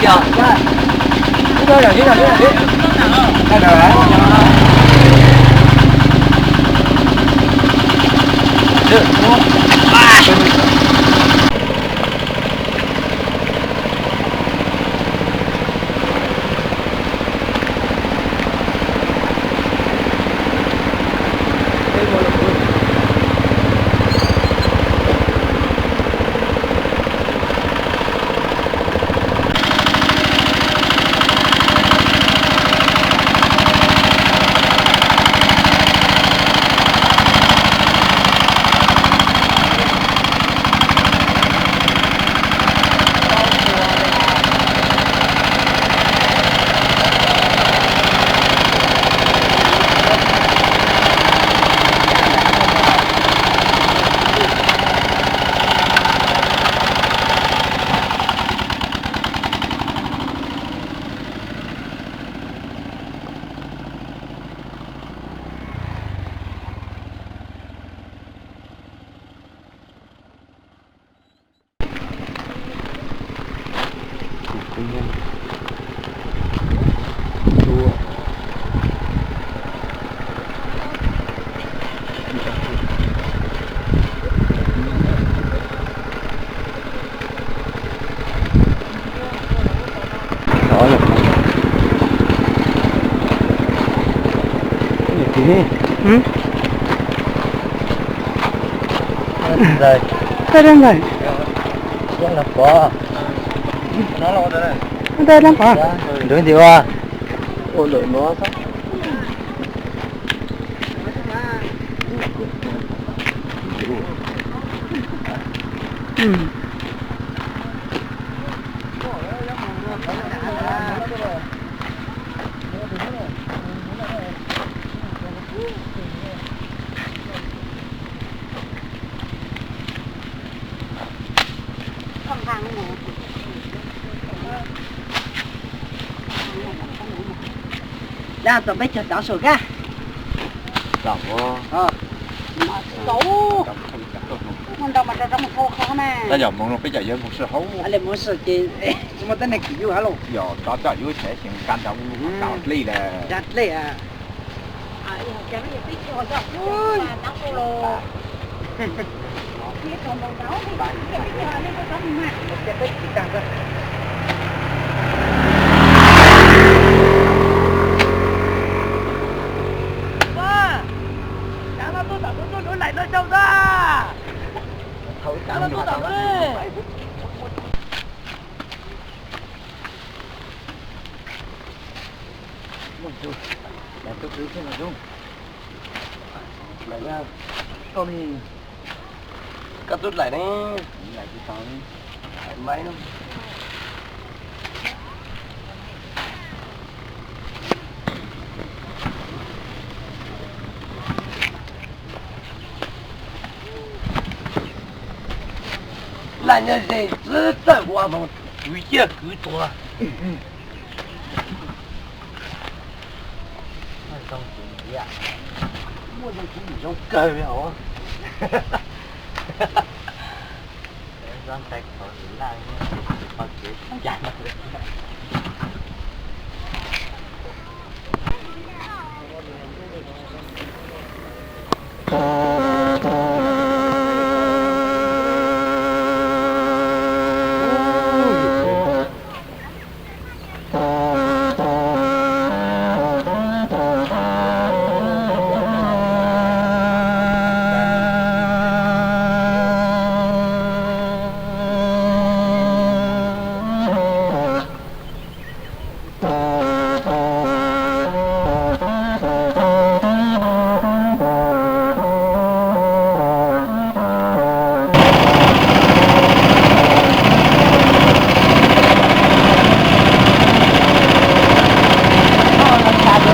kìa. Đây là đây là đây là được đúng không? Rồi. Đây đang rồi. Rất là có. Nó là đây. Đây đang có. Đứng thì qua. Ôi lưỡi nó sao? Ra tụi bây giờ đảo sổ ga. Đảo Xấu. Mình đâu mà trong một khô khó nè. ta giờ muốn cái chạy dân một sự hấu. Anh lên muốn sự chị, mà tên này kiểu hả luôn. Giờ đó cho dưới sẽ chuyện can trọng đảo ly là. Đặt lấy à. Cái này tí cho cho. Ui, nấu cô lô. Cái con đầu nấu thì cái bây giờ nó có mà. Cái tí càng ra. Tôi lại nó đâu ra. Thôi cả nó đâu đi. Để tôi cứ thế nào chung. Lại ra. Thôi đi. Cắt rút lại đấy. Lại cái con. Máy nó. là như thế rất là qua một quý chia cứ to không chỉ ạ mua được cũng giống cười với họ con tay họ là con chỉ chạy mà được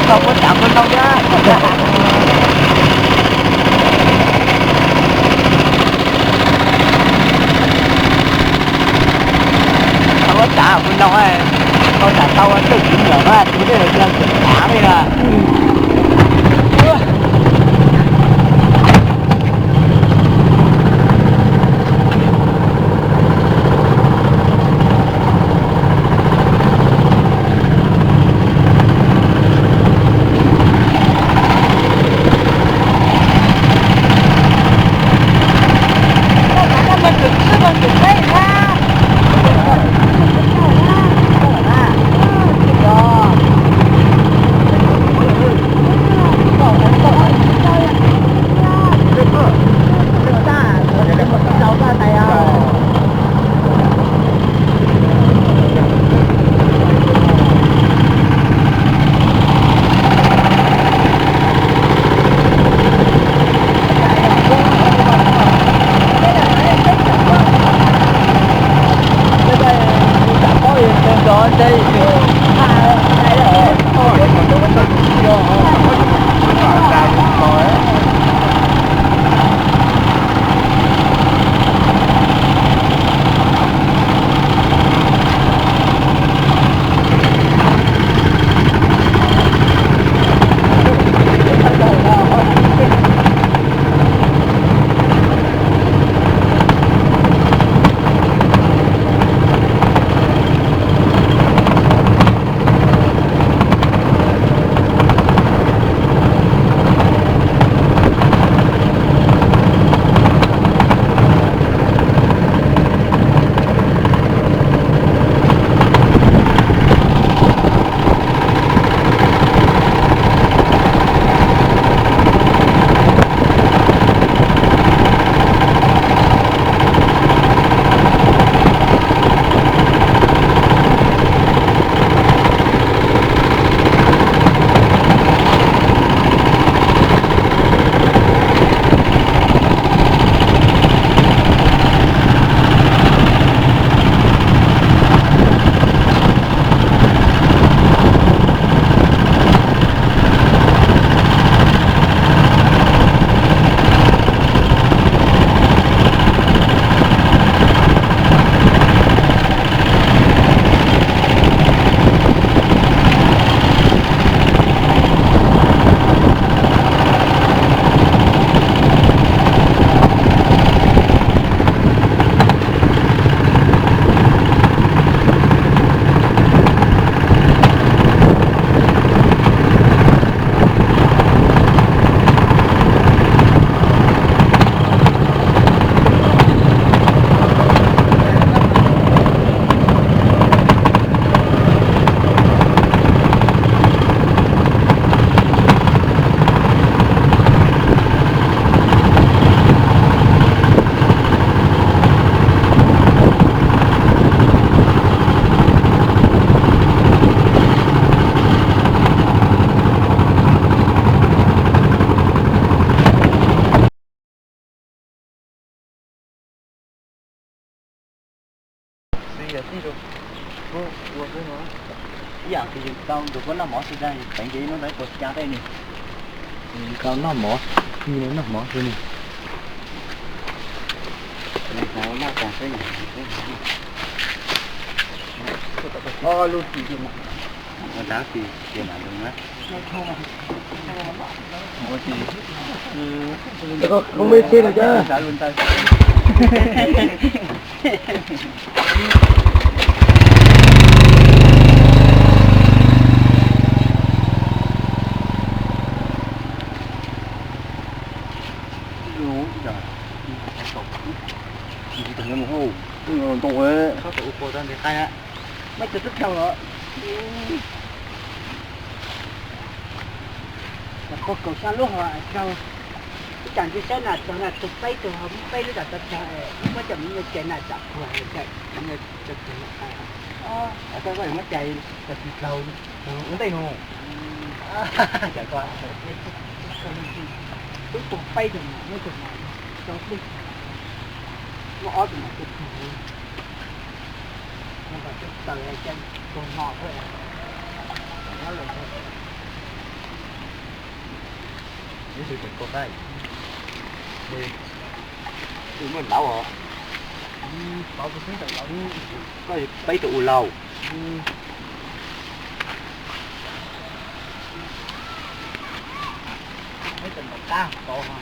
không có chạm bên đâu nhá. Không có chạm bên đâu ấy. Không chạm tao tự chịu nữa á, chứ đây là dân thả bây giờ. đó đây đây rồi thôi còn đâu có tao cho họ đại rồi dạ thì tao được có nó mỏ sinh ra tại vì nó đã có cha đây nè con nó mỏ như nó mỏ thôi nè nó nó càng thế này luôn chỉ mà nó đá thì tiền là đúng đấy không biết chi được chứ đá luôn tay từng một hồ tụ ấyเขาtụ cô ta để khai á mấy cái tức đâu nữa là có cầu xa lúc họ sau chẳng chỉ sẽ là chẳng là tụt bay từ họ bay nó đặt chạy không có chậm như chạy là chậm rồi chạy như chậm chạy ở cái vậy mất chạy là thịt đầu uống tay hồ chạy qua tụt tụt bay từ nó tụt mà cho đi nó ót từ mà tụt nó phải tụt từ chân còn ngọt thôi nó là với sự tình cô đây đi mình bảo họ bảo cái thứ tự động có bay tụ lầu mấy tình cao to ha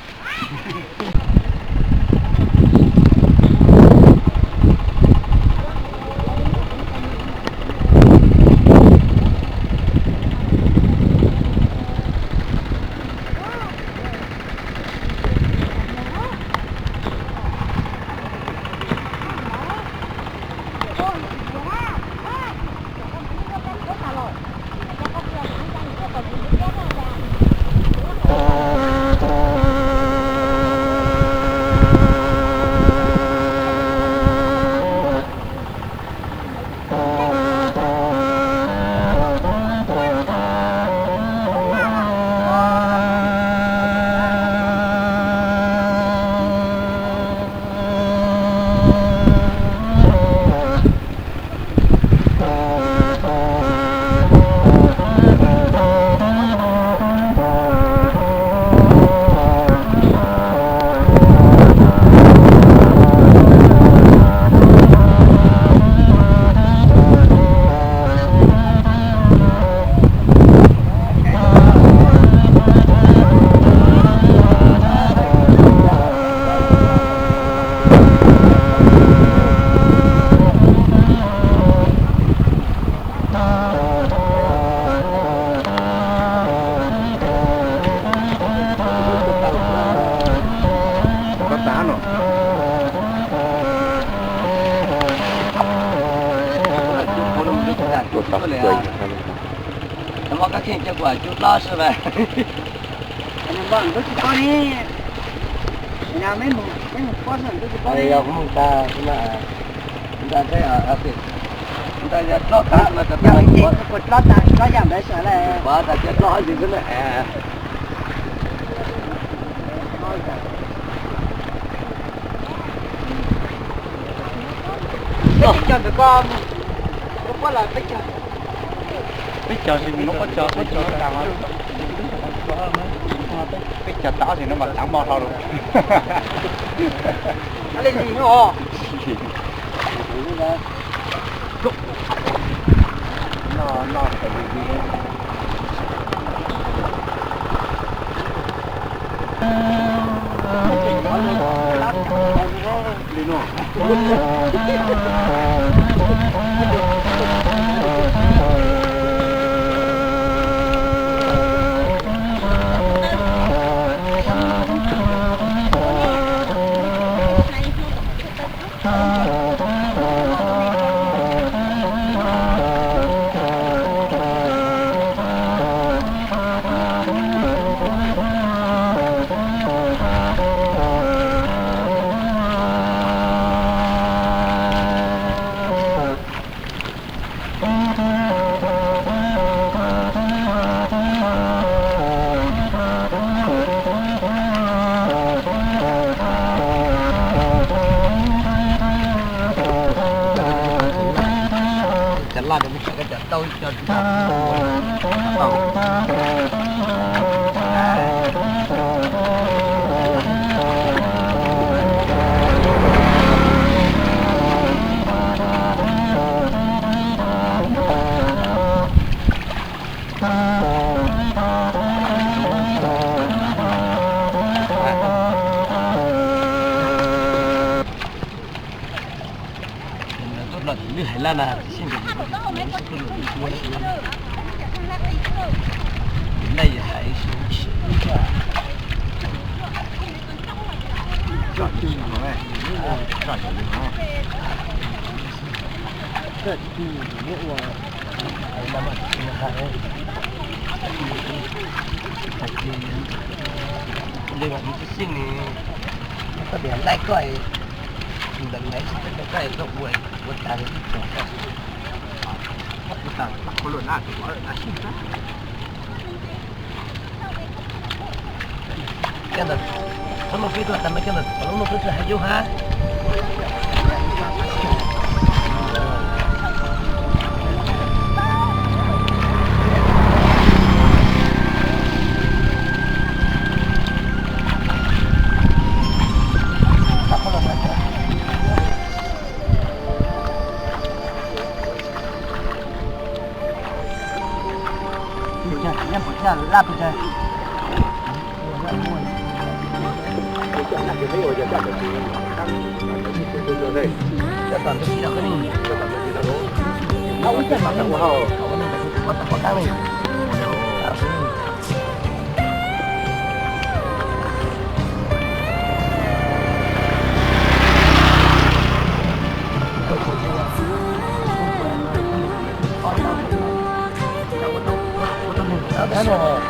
chuột tóc cười nó mong các chuyện cho quả chút lo sự về anh bọn tôi chỉ có đi nhà mấy một con rồi tôi chỉ có đi đâu cũng ta cũng là chúng ta thấy ở việc chúng ta sẽ lo cả mà tập giờ chị cột lo giảm đấy sợ là quá ta sẽ lo gì thế này cho tụi con lúc đó là biết chờ thì nó có chờ nó làm biết chờ tao thì nó mà thẳng bao thôi rồi nó lên gì nữa nó phải đi là được cái trận tôi cho tốt là như Hải Lan là xin được đây hãy chọn chừng nó này chọn chừng nó rất chi nghĩa là làm ăn hay đây là những cái xin này có điểm lại coi lần này sẽ có cái rộng buổi buổi sáng thì chúng ta buổi sáng có luận lại thì có là xin phép cái đó có một cái là mấy cái là có một cái là hay vô ha lắp rồi chắc toàn cái gì đâu cái này đâu có chuyện mà đâu có có cái này Đấy rồi.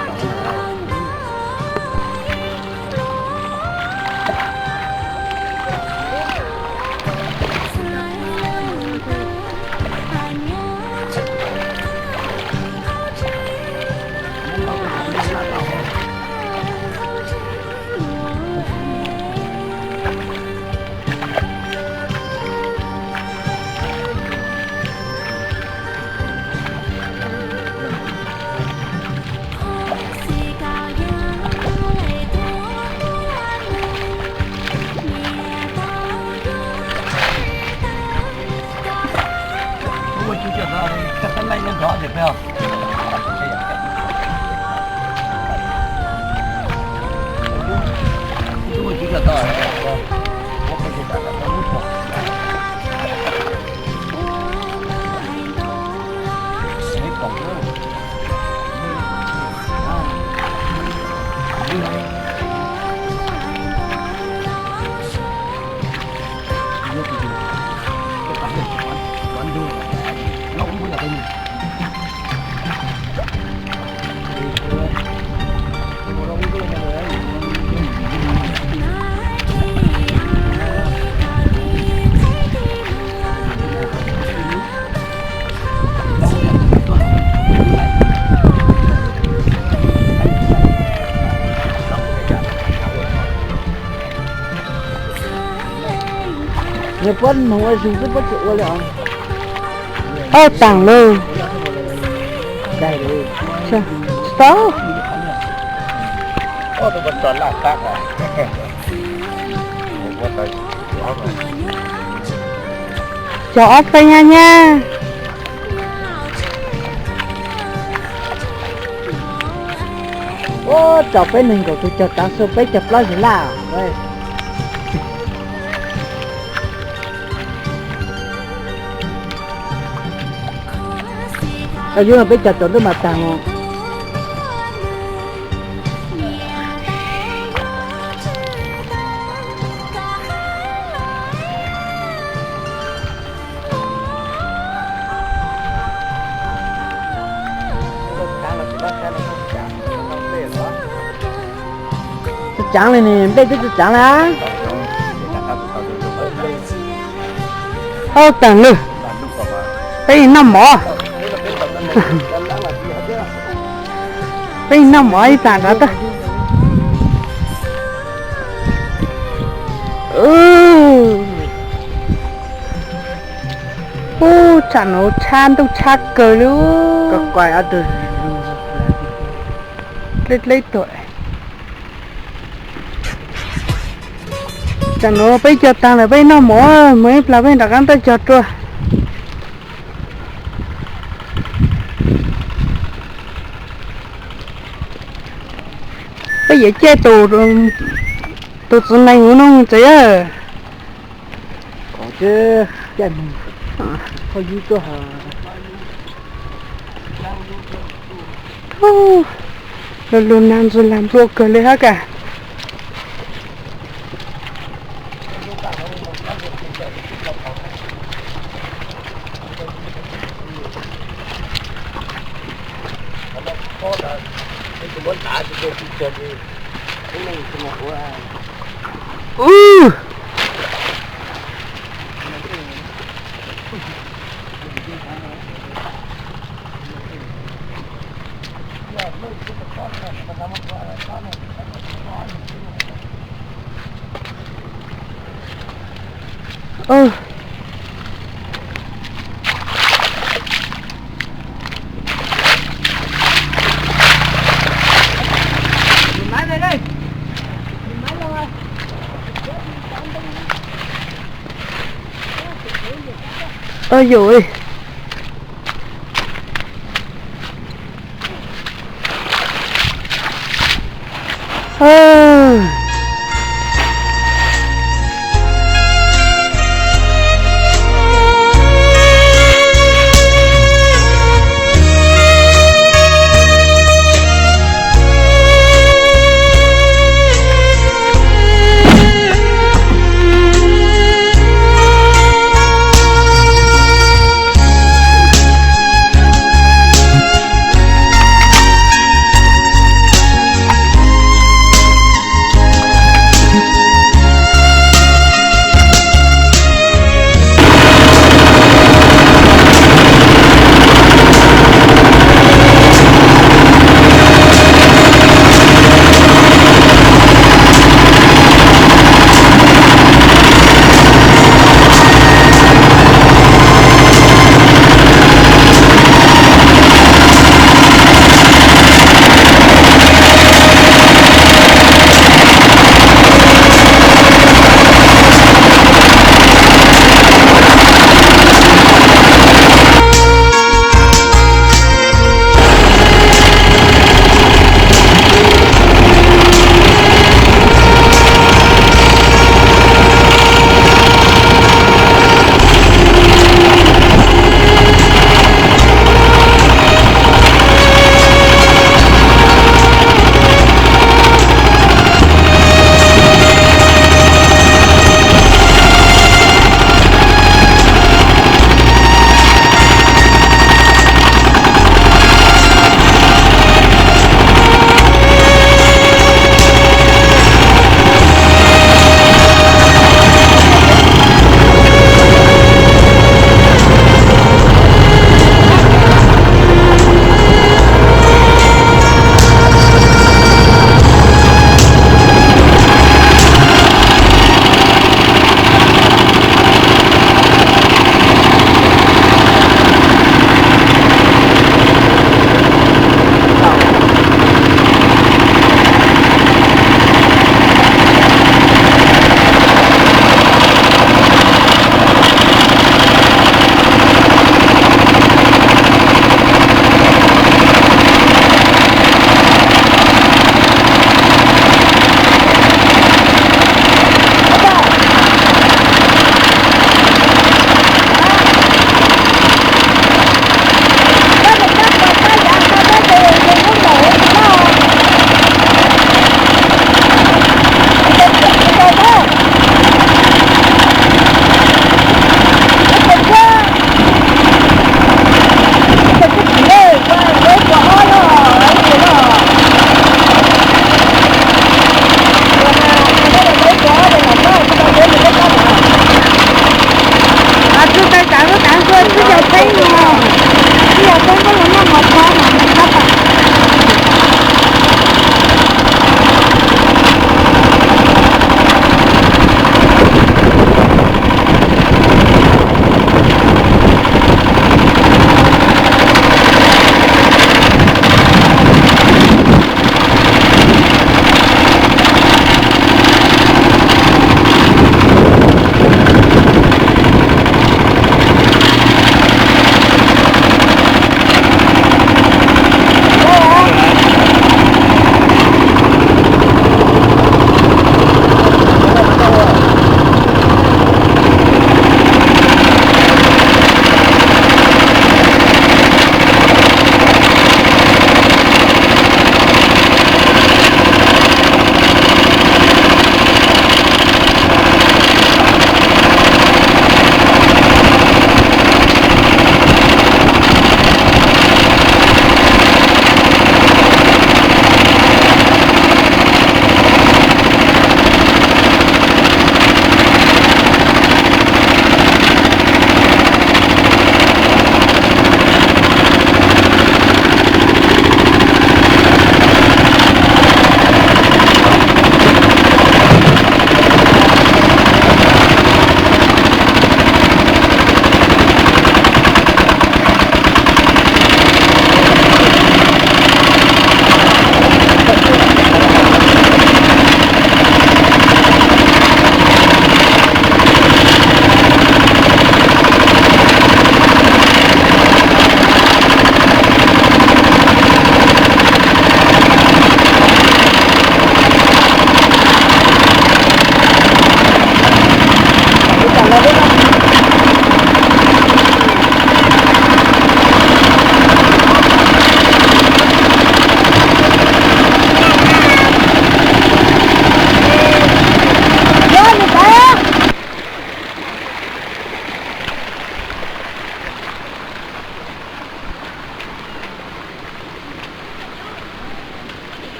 Rõ được không? Chúng tôi chỉ là tỏi. Có cái gì cả là có nút rồi. Đấy còn nữa. Nó cũng là cái người phân không ai dùng rất bất chịu rồi tặng luôn đây đi sao sao tôi vẫn toàn là khác à một tay cho ốp tay nha ô chọc cái mình của tôi chọc tao số cái chọc lo gì là vậy ở dưới là bây giờ chọn tôi mà tàng chẳng này nè bây giờ chẳng là tặng luôn đây năm mỏ đây năm mỏ đi tặng đó ta chẳng nó chan đâu chắc cờ luôn có quay ở từ lấy tuổi chẳng nó bây giờ tăng là bây nó mỏ mới là bây đặc ăn tới chọt rồi bây giờ che tù tụ này của nó chứ có chứ chân có gì cơ hả luôn làm rồi làm ruột cờ lên hết cả ôi dồi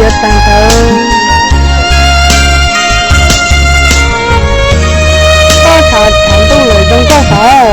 giờ tăng thơ có thảo thảo tu lời trong có thảo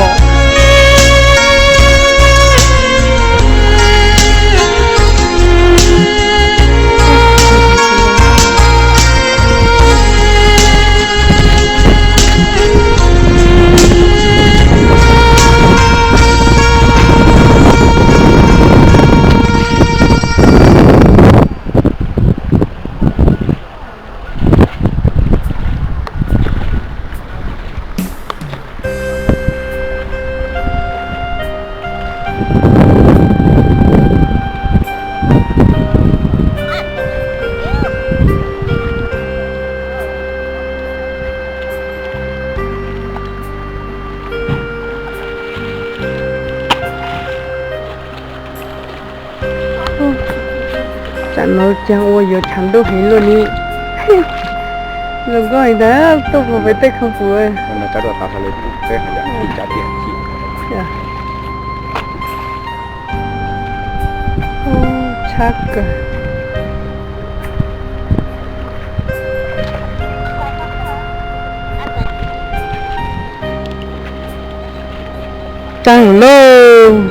chẳng nói chẳng ôi giờ chẳng đâu hết luôn đi rồi gọi đó tôi có phải tới không phụ ơi nó cho đồ tao phải lấy cái hàng giả thì trả tiền chị chắc chẳng luôn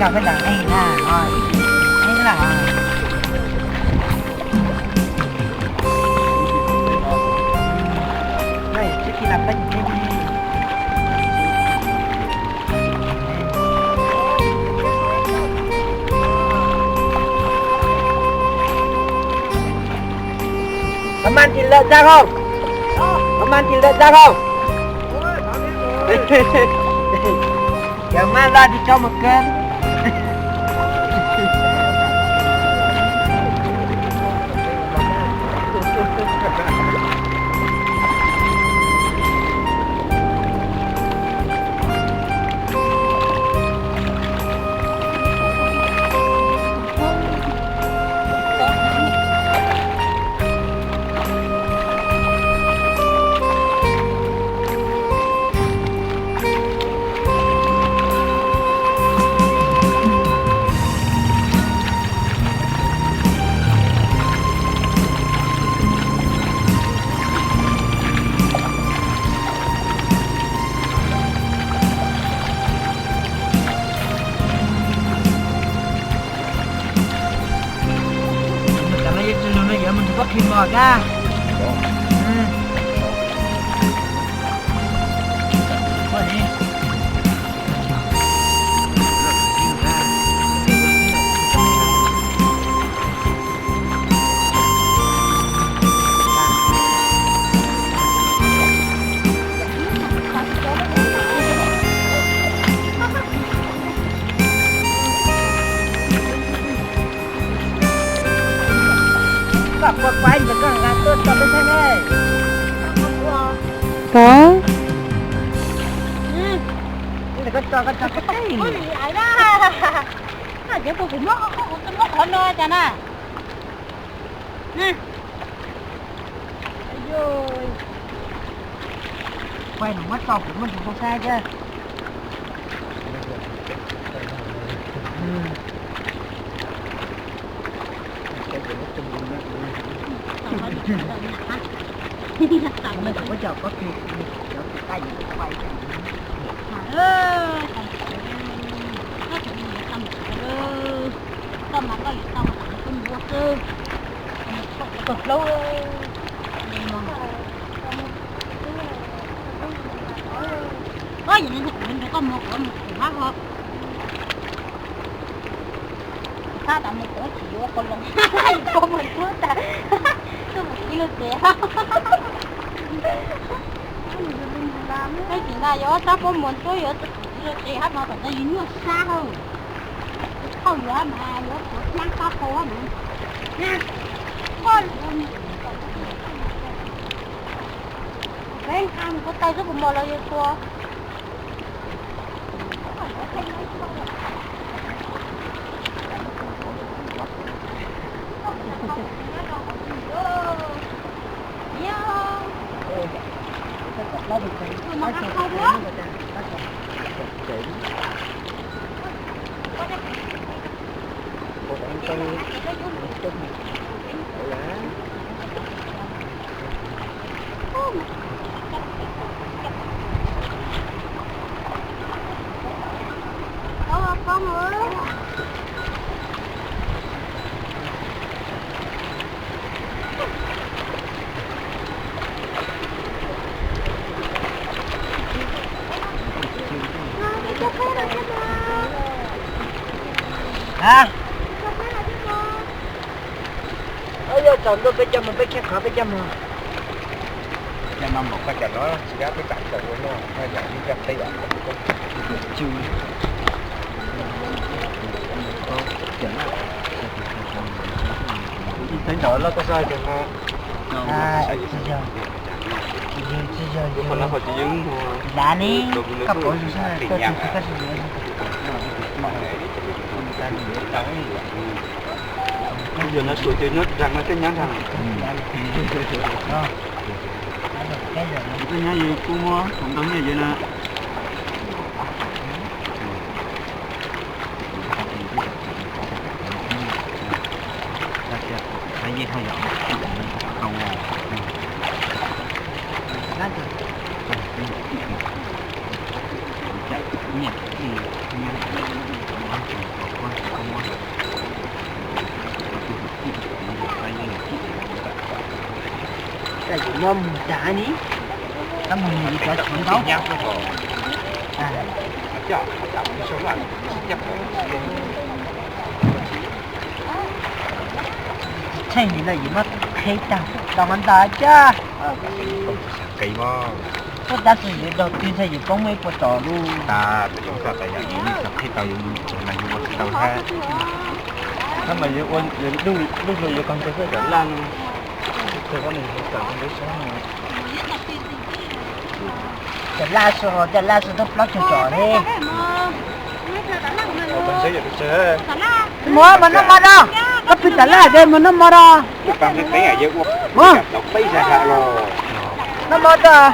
là cái đằng này nè rồi đây là đây trước khi làm cái gì đi Cảm ơn chị Lệ ra không? Cảm ơn chị Lệ ra không? Cảm ơn ra thì cho một cân. Mình có kim bò ra. Qua đi. Các bạn quay được cái là tôi cho bên thế này. Có. Đây là cái cái. Ôi ai đó. À giờ tôi cũng nó khó nói cho nè. Nè. Ôi. Quay nó mắt to của mình không sai chứ. Mình không có chờ có kịp tay quay tâm mà có tâm không vô tư cực lâu ta đã một cỡ chỉ vô con lông có một chút ta tôi một kilo tiền cái chuyện này do ta có muốn tôi ở kilo tiền hết mà phải đi nước xa hơn không nữa mà nữa mang ta khô mà nha con cái ăn có tay rất một là cho con ơi hả? Ôi giờ chọn tôi bây giờ mình phải khép khó bây giờ mà nhà năm một cái đó chỉ có cái cảnh của nó hay là những cái tay đoạn chưa thấy nổi nó có sai được không? Bây Còn nó phải chỉ những đá ní cấp bộ gì sao tôi chỉ có gì bây giờ nó sụt nó rằng nó cái nhãn thằng cái nhãn gì cũng mua cũng đóng như vậy nè cái gì thay đổi không cái gì mâm chả ní tấm hình gì cả chuyện đó à chọn chọn số là chấp thay gì là gì mất khi đồng anh ta cha kỳ mà có đã sử dụng đầu tiên xây dựng công nghệ của tàu luôn ta phải dùng sao tại những khi tàu dùng này dùng tàu haถ้ามาเยอะวันเยอะดูเลยยังคงจะเกิดลังเธอก็หนึ่งสองไม่ใช่ จะล่าสุดต้องปลั๊กจ่อเลย mình sẽ được chơi mua mà nó mà đâu có pin đã là đây mà nó mà đâu bằng cái này dễ quá đọc bây giờ hạ rồi nó mà đâu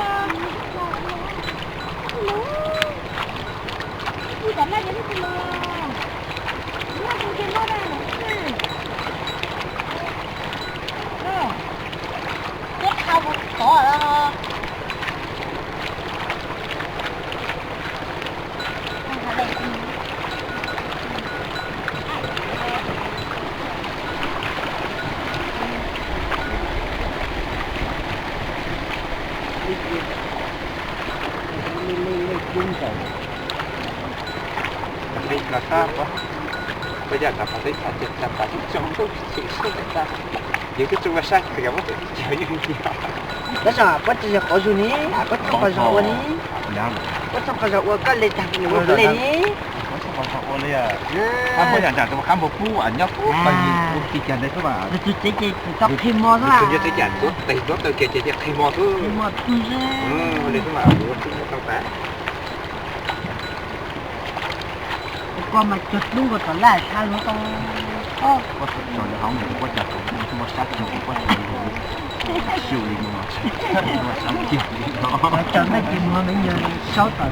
đi là sao quá bây giờ là phải thấy phải chụp là phải trong cái sự sống của ta những cái chung sách thì có thể chở như nhau đó là có chỉ có gì nhỉ có có gì nhỉ có gì cái lên thằng nhiều cái lên nhỉ có sao đây à anh mới nhận ra tôi khám một phút ảnh nhóc bởi vì tôi chỉ nhận đấy các bạn tôi tóc thêm mò thôi tôi chỉ nhận tôi tay đó tôi chỉ thêm mò thôi mò thôi đây các bạn tôi cũng không phải con mà chụp đúng rồi còn lại thay nó không có sự rồi không mình có chặt cũng có sát chung có siêu đi mà sáng chiều đó cho mấy chim mà mấy giờ 6 tuần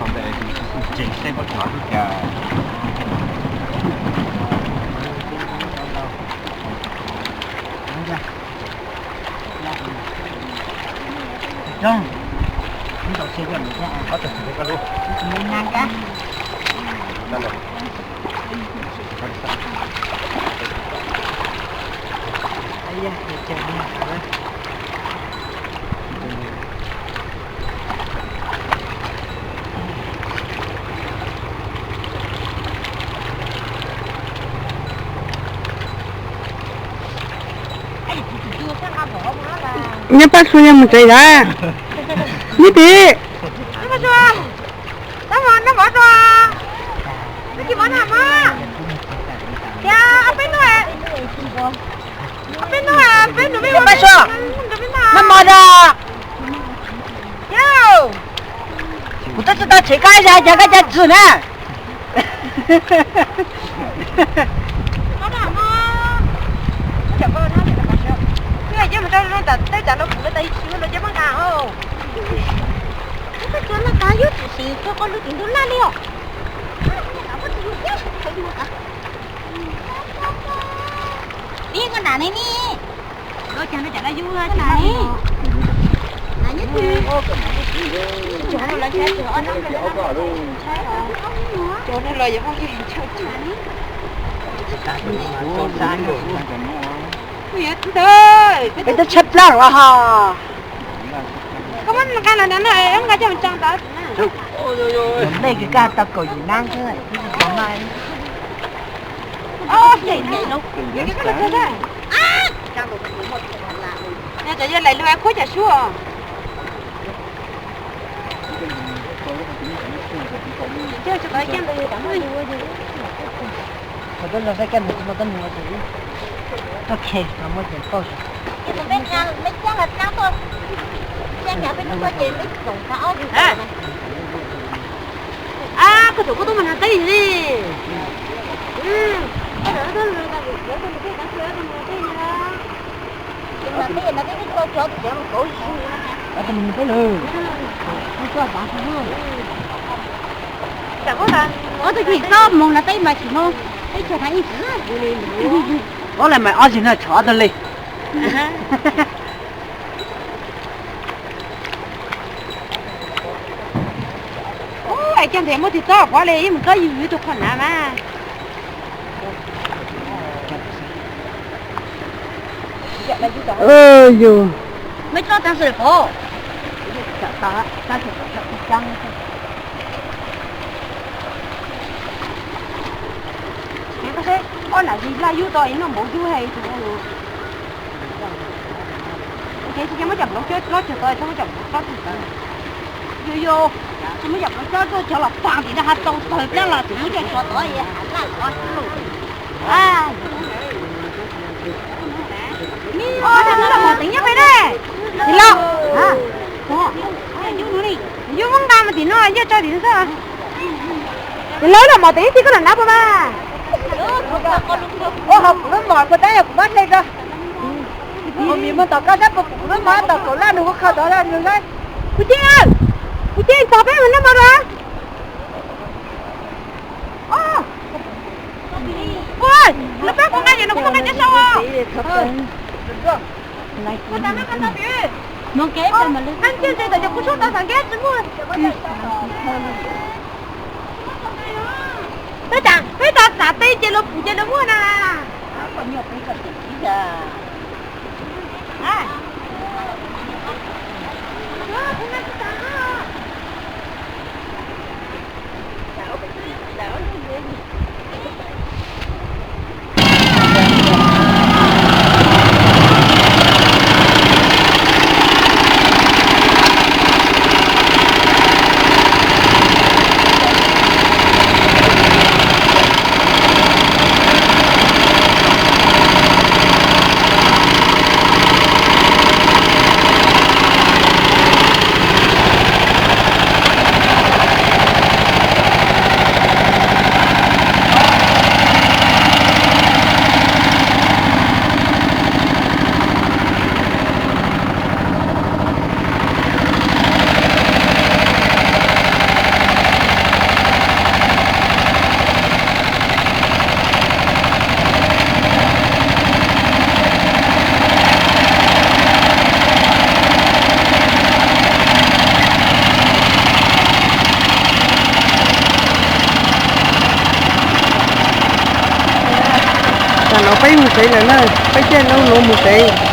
còn đây thì chỉ xem có nhỏ được cả John chúng tôi sẽ gần ra có thể thấy có luôn mình ngang cá đây là đây ra để chờ nha chưa chắc ăn bỏ nó là nhớ bác suy em một chạy ra như thế nó mà cho nó bỏ cho cái gì bỏ nào mà ya apa itu apa itu apa itu memang apa nó mò ra yo kita sudah cek aja jaga jantung nè chứ mà nó tới chợ nó cũng tới xíu nó chứ bằng cả không cái chỗ nó cá yếu thì cho con lúc nó la liều đi con đàn này đi đôi chân nó chả là vui cái này là nhất thì chỗ nó là chết chỗ nó là giống như cái đó chấp lắm à ha có mấy cái này nó em cái cho mình trang tới đây cái cá tao coi gì năng thế này ô gì này đâu cái này đây à nè giờ lại luôn khối chả xua chơi cho cái kem đây tao mới mà tôi là cái kem mà tôi mua gì ok nó mới được thôi mấy cha là sao thôi cha nhà bên nó gì mấy đồng thảo à cái tụi mình làm cái gì cái đó là cái cái cá sấu nó cái là cái câu chỗ thì nó cổ cái mình cái lừa không cho bạn không chẳng có là có cái gì đó mong là cái mà chỉ mong cái cho thấy có là mày ăn gì nó chó tao lên ôi chẳng thể mất thì to quá lên mình có gì tôi còn nào mà dù mấy cho tao sửa phố tao sửa trăng cái thế con là gì là yêu tôi nó bộ chú hay thì cái mới chậm nó chết nó chờ tôi không chậm nó thì vô không mới chậm nó chết cho là toàn thì nó hạt tông thời đó là chỉ mới cho tôi vậy à ô thằng nó là một tiếng nhất vậy đấy thì lo à vô mong đam mà thì nó anh cho thì sao thì lớn là một tiếng thì có lần nào mà ô học nó mỏi của tay của bác đây rồi mình mà tao cá sấu cũng nó mà tao cổ la nó không đó là được đấy cô chị tao bé mình nó mà ra ô ôi nó bé con ngay vậy nó cũng ngay chết sao con tao biết nó kém rồi mà anh chưa chơi tao cũng số tao thằng ghét đúng không cái tao xả tay chơi nó mua nè còn nhiều cái gì giờ à nó phải một tí là nó phải trên nó một tí